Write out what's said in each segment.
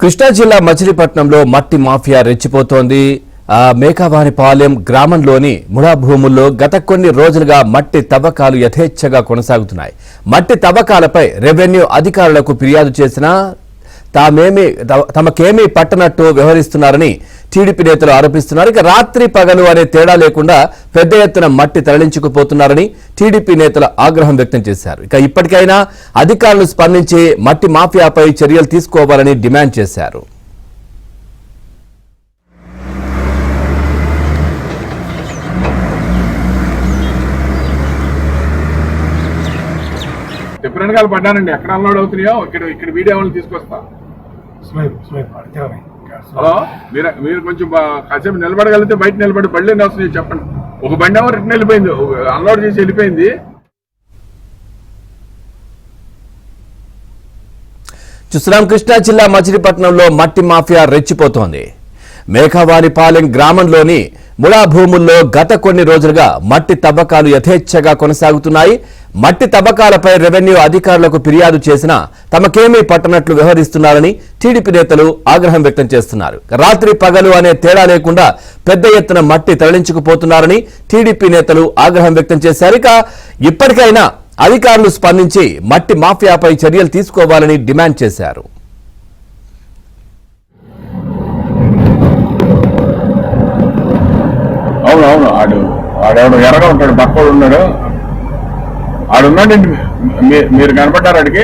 కృష్ణా జిల్లా మచిలీపట్నంలో మట్టి మాఫియా రెచ్చిపోతోంది. మేకవానిపాలెం గ్రామంలోని ముడా భూముల్లో గత కొన్ని రోజులుగా మట్టి తవ్వకాలు యథేచ్ఛగా కొనసాగుతున్నాయి. మట్టి తవ్వకాలపై రెవెన్యూ అధికారులకు ఫిర్యాదు చేసినా తమకేమీ పట్టనట్టు వ్యవహరిస్తున్నారని టీడీపీ నేతలు ఆరోపిస్తున్నారు. ఇక రాత్రి పగలు అనే తేడా లేకుండా పెద్ద ఎత్తున మట్టి తరలించుకుపోతున్నారని టీడీపీ నేతలు ఆగ్రహం వ్యక్తం చేశారు. ఇక ఇప్పటికైనా అధికారులు స్పందించి మట్టి మాఫియాపై చర్యలు తీసుకోవాలని డిమాండ్ చేశారు. డిఫరెంట్ గా పడ్డానండి. ఎక్కడ అన్లోడ్ అవుతున్నాయో ఇక్కడ వీడియో తీసుకొస్తా. హలో, మీరు కొంచెం కాసేపు నిలబడగలిగితే బయట నిలబడి బండి ఎన్ని వస్తున్నాయి చెప్పండి. ఒక బండి ఏమో రిటర్న్ వెళ్ళిపోయింది, అన్లోడ్ చేసి వెళ్ళిపోయింది. చూస్తున్నాం, కృష్ణా జిల్లా మచిలీపట్నంలో మట్టి మాఫియా రెచ్చిపోతోంది. మేకవానిపాలెం గ్రామంలోని ముడా భూముల్లో గత కొన్ని రోజులుగా మట్టి తవ్వకాలు యథేచ్ఛగా కొనసాగుతున్నాయి. మట్టి తవ్వకాలపై రెవెన్యూ అధికారులకు ఫిర్యాదు చేసినా తమకేమీ పట్టనట్లు వ్యవహరిస్తున్నారని టీడీపీ నేతలు ఆగ్రహం వ్యక్తం చేస్తున్నారు. రాత్రి పగలు అనే తేడా లేకుండా పెద్ద ఎత్తున మట్టి తరలించుకుపోతున్నారని టీడీపీ నేతలు ఆగ్రహం వ్యక్తం చేశారు. ఇక ఇప్పటికైనా అధికారులు స్పందించి మట్టి మాఫియాపై చర్యలు తీసుకోవాలని డిమాండ్ చేశారు. అవునవును, ఆడెవడు ఎర్రగా ఉంటాడు, బక్కడు ఉన్నాడు, ఆడున్నాడండి. మీరు కనపడ్డారు. అడిగి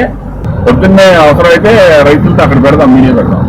పొద్దున్నే అవసరమైతే రైతులతో అక్కడ పెడదాం, మీడియా పెడదాం.